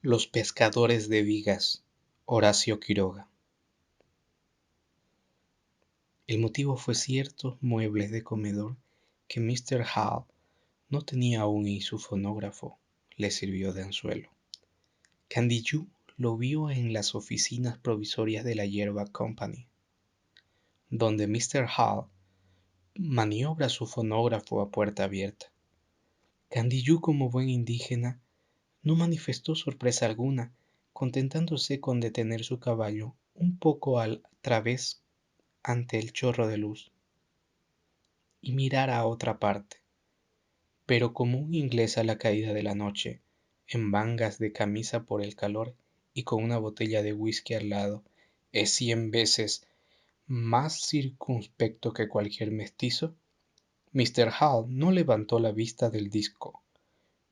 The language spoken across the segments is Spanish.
Los pescadores de vigas, Horacio Quiroga. El motivo fue ciertos muebles de comedor que Mr. Hall no tenía aún y su fonógrafo le sirvió de anzuelo. Candiyú lo vio en las oficinas provisorias de la Yerba Company, donde Mr. Hall maniobra su fonógrafo a puerta abierta. Candiyú, como buen indígena, no manifestó sorpresa alguna, contentándose con detener su caballo un poco al través ante el chorro de luz y mirar a otra parte, pero como un inglés a la caída de la noche, en mangas de camisa por el calor y con una botella de whisky al lado, es 100 veces más circunspecto que cualquier mestizo. Mr. Hall no levantó la vista del disco,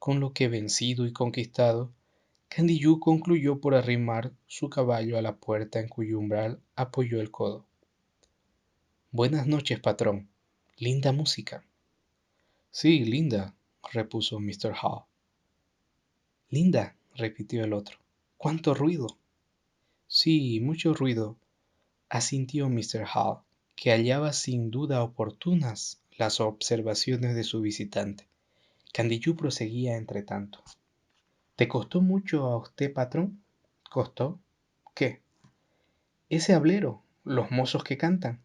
con lo que vencido y conquistado, Candiyú concluyó por arrimar su caballo a la puerta en cuyo umbral apoyó el codo. Buenas noches, patrón. Linda música. Sí, linda, repuso Mr. Hall. Linda, repitió el otro. ¿Cuánto ruido? Sí, mucho ruido, asintió Mr. Hall, que hallaba sin duda oportunas las observaciones de su visitante. Candiyú proseguía entre tanto. ¿Te costó mucho a usted, patrón? ¿Costó? ¿Qué? Ese hablero, los mozos que cantan.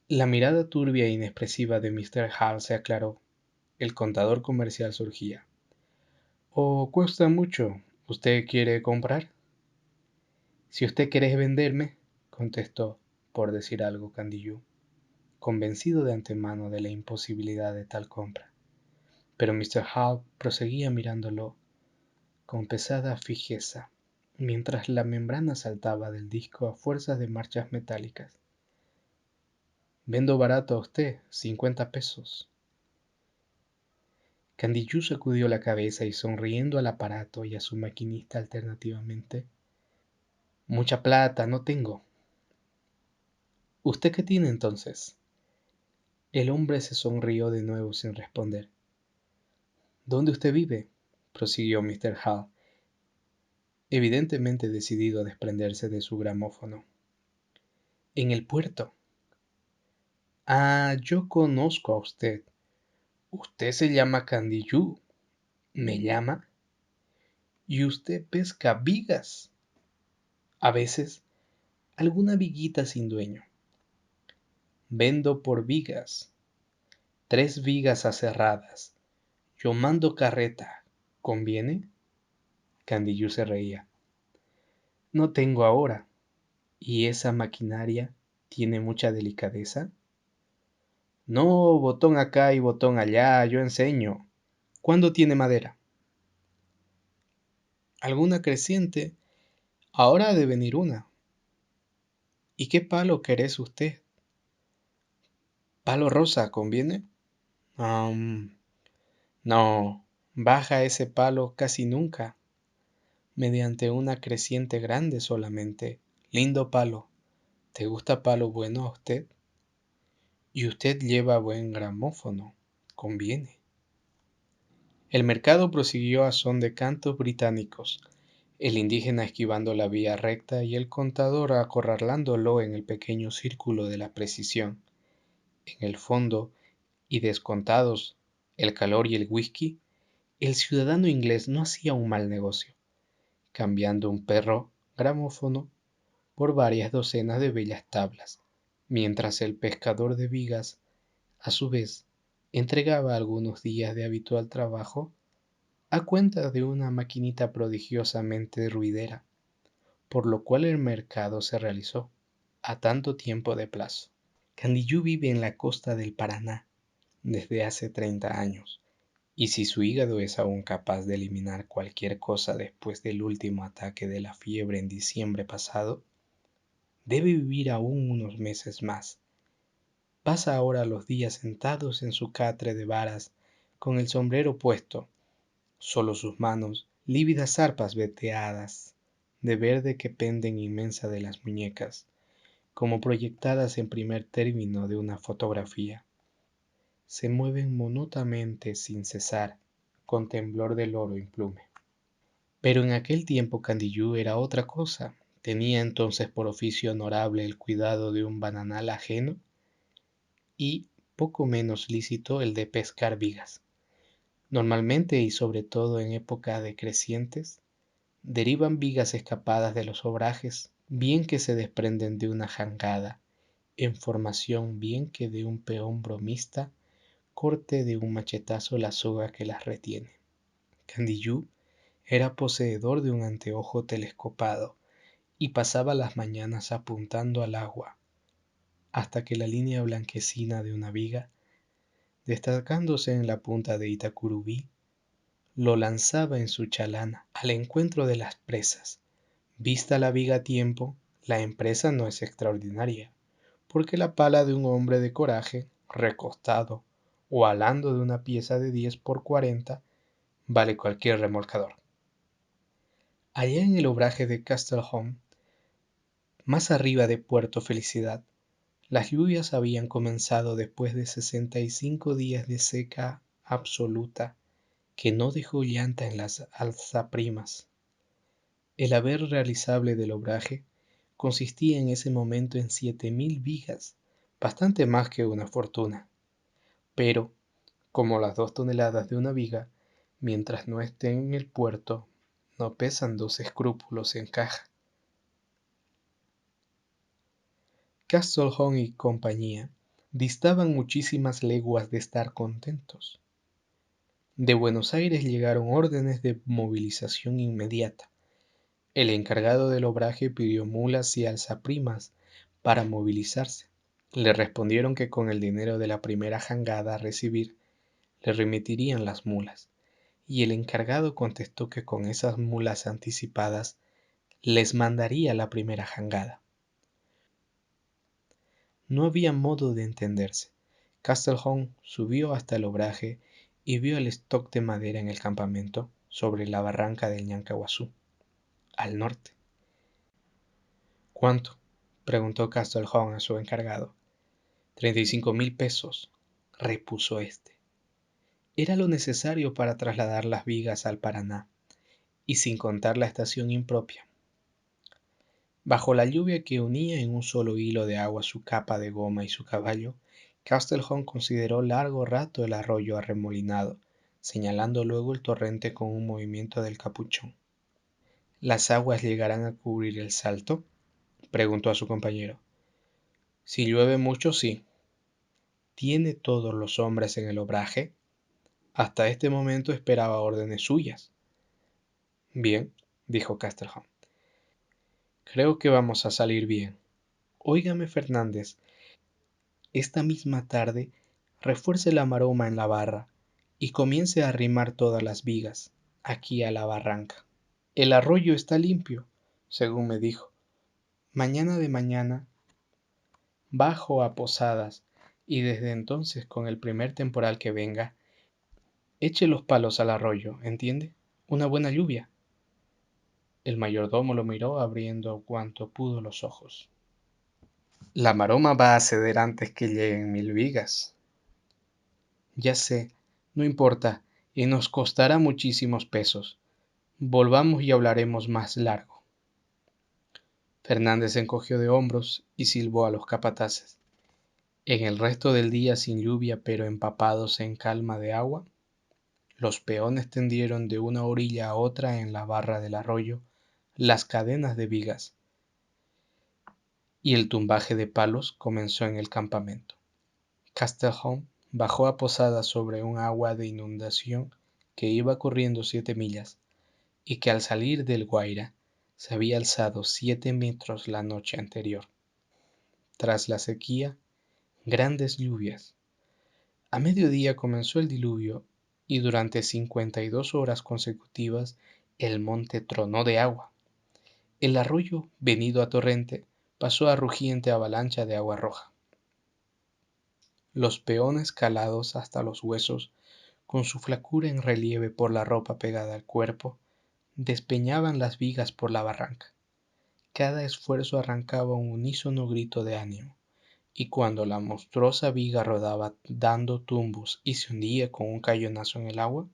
La mirada turbia e inexpresiva de Mr. Hall se aclaró. El contador comercial surgía. ¿O cuesta mucho? ¿Usted quiere comprar? Si usted quiere venderme, contestó, por decir algo, Candiyú, convencido de antemano de la imposibilidad de tal compra. Pero Mr. Hall proseguía mirándolo con pesada fijeza, mientras la membrana saltaba del disco a fuerzas de marchas metálicas. Vendo barato a usted, 50 pesos. Candiyú sacudió la cabeza y sonriendo al aparato y a su maquinista alternativamente. Mucha plata no tengo. ¿Usted qué tiene entonces? El hombre se sonrió de nuevo sin responder. ¿Dónde usted vive? Prosiguió Mr. Hall, evidentemente decidido a desprenderse de su gramófono. En el puerto. Ah, yo conozco a usted. Usted se llama Candiyú. ¿Me llama? Y usted pesca vigas. A veces, alguna viguita sin dueño. Vendo por vigas. 3 vigas aserradas. Yo mando carreta. ¿Conviene? Candiyú se reía. No tengo ahora. ¿Y esa maquinaria tiene mucha delicadeza? No, botón acá y botón allá, yo enseño. ¿Cuándo tiene madera? ¿Alguna creciente? Ahora ha de venir una. ¿Y qué palo querés usted? ¿Palo rosa conviene? Am, no, baja ese palo casi nunca, mediante una creciente grande solamente. Lindo palo. ¿Te gusta palo bueno a usted? Y usted lleva buen gramófono. Conviene. El mercado prosiguió a son de cantos británicos, el indígena esquivando la vía recta y el contador acorralándolo en el pequeño círculo de la precisión. En el fondo, y descontados el calor y el whisky, el ciudadano inglés no hacía un mal negocio, cambiando un perro gramófono por varias docenas de bellas tablas, mientras el pescador de vigas, a su vez, entregaba algunos días de habitual trabajo a cuenta de una maquinita prodigiosamente ruidera, por lo cual el mercado se realizó a tanto tiempo de plazo. Candiyú vive en la costa del Paraná desde hace 30 años, y si su hígado es aún capaz de eliminar cualquier cosa después del último ataque de la fiebre en diciembre pasado, debe vivir aún unos meses más. Pasa ahora los días sentados en su catre de varas, con el sombrero puesto, solo sus manos, lívidas arpas veteadas de verde que penden inmensa de las muñecas, como proyectadas en primer término de una fotografía. Se mueven monótonamente sin cesar, con temblor del oro implume. Pero en aquel tiempo Candiyú era otra cosa. Tenía entonces por oficio honorable el cuidado de un bananal ajeno y poco menos lícito el de pescar vigas. Normalmente y sobre todo en época de crecientes, derivan vigas escapadas de los obrajes, bien que se desprenden de una jangada, en formación bien que de un peón bromista, corte de un machetazo la soga que las retiene. Candiyú era poseedor de un anteojo telescopado y pasaba las mañanas apuntando al agua, hasta que la línea blanquecina de una viga, destacándose en la punta de Itacurubí, lo lanzaba en su chalana al encuentro de las presas. Vista la viga a tiempo, la empresa no es extraordinaria, porque la pala de un hombre de coraje, recostado o alando de una pieza de 10 por 40, vale cualquier remolcador. Allá en el obraje de Castlehome, más arriba de Puerto Felicidad, las lluvias habían comenzado después de 65 días de seca absoluta que no dejó llanta en las alzaprimas. El haber realizable del obraje consistía en ese momento en 7.000 vigas, bastante más que una fortuna. Pero, como las 2 toneladas de una viga, mientras no estén en el puerto, no pesan 2 escrúpulos en caja. Castlehome y compañía distaban muchísimas leguas de estar contentos. De Buenos Aires llegaron órdenes de movilización inmediata. El encargado del obraje pidió mulas y alzaprimas para movilizarse. Le respondieron que con el dinero de la primera jangada a recibir, le remitirían las mulas, y el encargado contestó que con esas mulas anticipadas les mandaría la primera jangada. No había modo de entenderse. Castlehome subió hasta el obraje y vio el stock de madera en el campamento sobre la barranca del Ñancahuazú, al norte. ¿Cuánto? Preguntó Castlehome a su encargado. 35.000 pesos, repuso éste. Era lo necesario para trasladar las vigas al Paraná, y sin contar la estación impropia. Bajo la lluvia que unía en un solo hilo de agua su capa de goma y su caballo, Castlehome consideró largo rato el arroyo arremolinado, señalando luego el torrente con un movimiento del capuchón. ¿Las aguas llegarán a cubrir el salto?, preguntó a su compañero. Si llueve mucho, sí. ¿Tiene todos los hombres en el obraje? Hasta este momento esperaba órdenes suyas. Bien, dijo Castlehome. Creo que vamos a salir bien. Óigame, Fernández, esta misma tarde refuerce la maroma en la barra y comience a arrimar todas las vigas, aquí a la barranca. El arroyo está limpio, según me dijo. Mañana de mañana bajo a Posadas y desde entonces con el primer temporal que venga, eche los palos al arroyo, ¿entiende? Una buena lluvia. El mayordomo lo miró abriendo cuanto pudo los ojos. La maroma va a ceder antes que lleguen 1.000 vigas. Ya sé, no importa, y nos costará muchísimos pesos. Volvamos y hablaremos más largo. Fernández se encogió de hombros y silbó a los capataces. En el resto del día sin lluvia pero empapados en calma de agua, los peones tendieron de una orilla a otra en la barra del arroyo las cadenas de vigas, y el tumbaje de palos comenzó en el campamento. Castlehome bajó a Posadas sobre un agua de inundación que iba corriendo 7 millas, y que al salir del Guaira se había alzado 7 metros la noche anterior. Tras la sequía, grandes lluvias. A mediodía comenzó el diluvio y durante 52 horas consecutivas el monte tronó de agua. El arroyo, venido a torrente, pasó a rugiente avalancha de agua roja. Los peones calados hasta los huesos, con su flacura en relieve por la ropa pegada al cuerpo, despeñaban las vigas por la barranca. Cada esfuerzo arrancaba un unísono grito de ánimo, y cuando la monstruosa viga rodaba dando tumbos y se hundía con un cañonazo en el agua,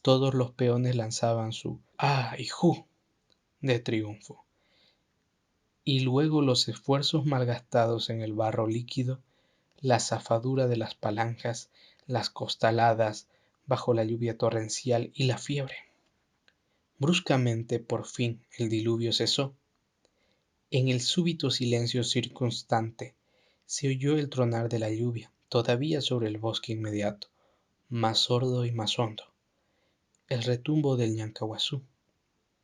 Todos los peones lanzaban su ¡ah y jú! De triunfo, y luego los esfuerzos malgastados en el barro líquido, la zafadura de las palancas, las costaladas bajo la lluvia torrencial y la fiebre. Bruscamente, por fin, el diluvio cesó. En el súbito silencio circunstante se oyó el tronar de la lluvia, todavía sobre el bosque inmediato, más sordo y más hondo, el retumbo del Ñancahuazú.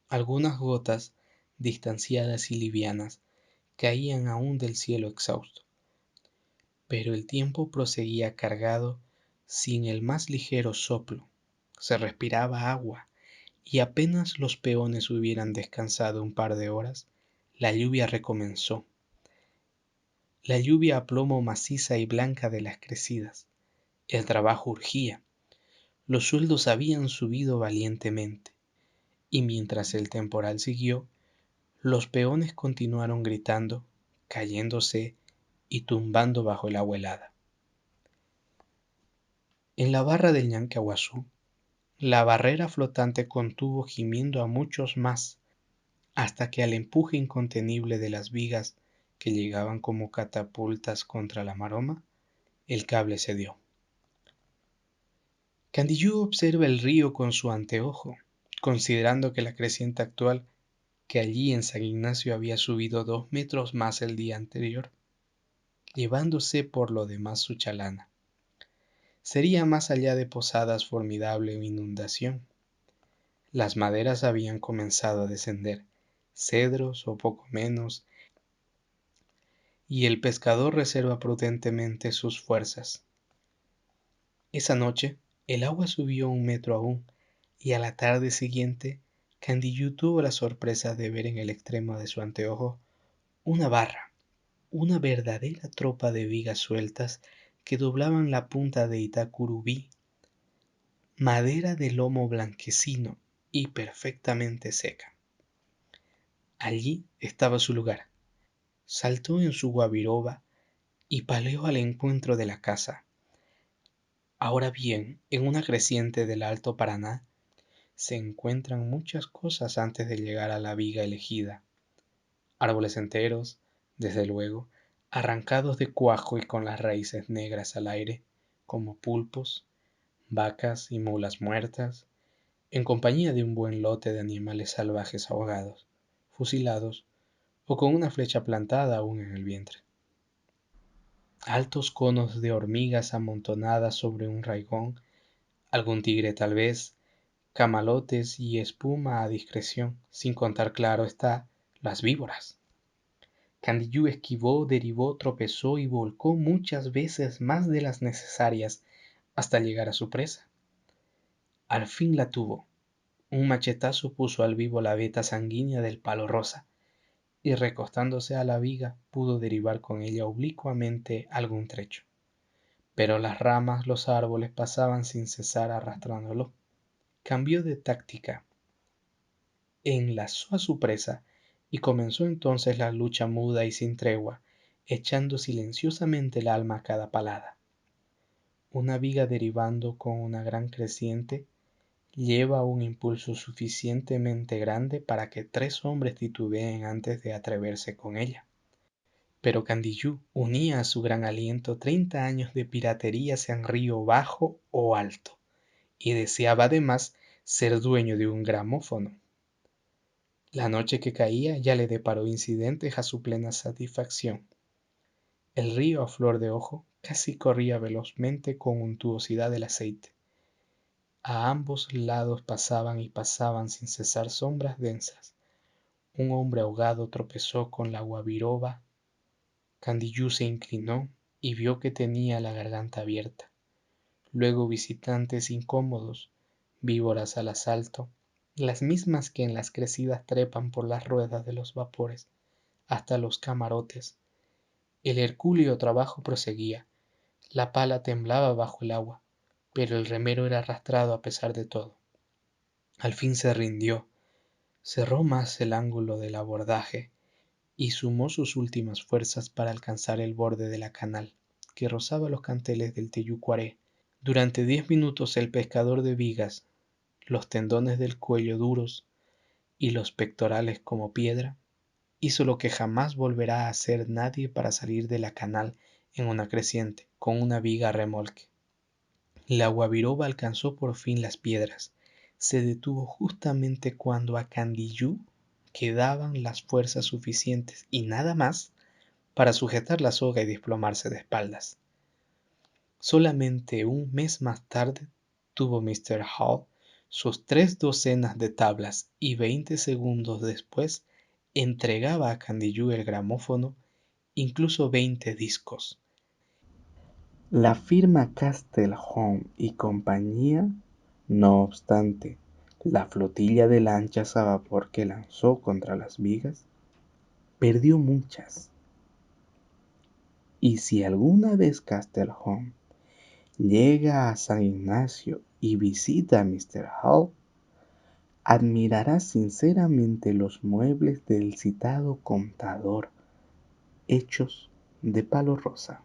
Algunas gotas, distanciadas y livianas, caían aún del cielo exhausto, pero el tiempo proseguía cargado sin el más ligero soplo. Se respiraba agua, y apenas los peones hubieran descansado un par de horas, la lluvia recomenzó. La lluvia a plomo maciza y blanca de las crecidas. El trabajo urgía. Los sueldos habían subido valientemente, y mientras el temporal siguió, los peones continuaron gritando, cayéndose y tumbando bajo el agua helada. En la barra del Ñancahuazú, la barrera flotante contuvo gimiendo a muchos más, hasta que al empuje incontenible de las vigas que llegaban como catapultas contra la maroma, el cable cedió. Candiyú observa el río con su anteojo, considerando que la creciente actual, que allí en San Ignacio había subido 2 metros más el día anterior, llevándose por lo demás su chalana. Sería más allá de Posadas formidable inundación. Las maderas habían comenzado a descender, cedros o poco menos, y el pescador reserva prudentemente sus fuerzas. Esa noche el agua subió 1 metro aún, y a la tarde siguiente Candiyú tuvo la sorpresa de ver en el extremo de su anteojo una barra, una verdadera tropa de vigas sueltas que doblaban la punta de Itacurubí, madera de lomo blanquecino y perfectamente seca. Allí estaba su lugar. Saltó en su guabiroba y paleó al encuentro de la casa. Ahora bien, en una creciente del Alto Paraná se encuentran muchas cosas antes de llegar a la viga elegida. Árboles enteros, desde luego, arrancados de cuajo y con las raíces negras al aire, como pulpos, vacas y mulas muertas, en compañía de un buen lote de animales salvajes ahogados, fusilados o con una flecha plantada aún en el vientre. Altos conos de hormigas amontonadas sobre un raigón, algún tigre tal vez, camalotes y espuma a discreción, sin contar, claro está, las víboras. Candiyú esquivó, derivó, tropezó y volcó muchas veces más de las necesarias hasta llegar a su presa. Al fin la tuvo. Un machetazo puso al vivo la veta sanguínea del palo rosa, y recostándose a la viga pudo derivar con ella oblicuamente algún trecho. Pero las ramas, los árboles pasaban sin cesar arrastrándolo. Cambió de táctica, enlazó a su presa y comenzó entonces la lucha muda y sin tregua, echando silenciosamente el alma a cada palada. Una viga derivando con una gran creciente lleva un impulso suficientemente grande para que 3 hombres titubeen antes de atreverse con ella. Pero Candiyú unía a su gran aliento 30 años de piratería sean río bajo o alto, y deseaba además ser dueño de un gramófono. La noche que caía ya le deparó incidentes a su plena satisfacción. El río a flor de ojo casi corría velozmente con untuosidad del aceite. A ambos lados pasaban y pasaban sin cesar sombras densas. Un hombre ahogado tropezó con la guabiroba. Candiyú se inclinó y vio que tenía la garganta abierta. Luego visitantes incómodos, víboras al asalto, las mismas que en las crecidas trepan por las ruedas de los vapores hasta los camarotes. El hercúleo trabajo proseguía. La pala temblaba bajo el agua, pero el remero era arrastrado a pesar de todo. Al fin se rindió, cerró más el ángulo del abordaje y sumó sus últimas fuerzas para alcanzar el borde de la canal, que rozaba los canteles del Teyucuaré. Durante 10 minutos el pescador de vigas los tendones del cuello duros y los pectorales como piedra, hizo lo que jamás volverá a hacer nadie para salir de la canal en una creciente, con una viga a remolque. La guabiroba alcanzó por fin las piedras. Se detuvo justamente cuando a Candiyú quedaban las fuerzas suficientes y nada más para sujetar la soga y desplomarse de espaldas. Solamente un mes más tarde tuvo Mr. Hall sus 3 docenas de tablas y 20 segundos después entregaba a Candiyú el gramófono, incluso 20 discos. La firma Castle Home y compañía, no obstante, la flotilla de lanchas a vapor que lanzó contra las vigas, perdió muchas. Y si alguna vez Castle Home llega a San Ignacio y visita a Mr. Hall, admirará sinceramente los muebles del citado contador hechos de palo rosa.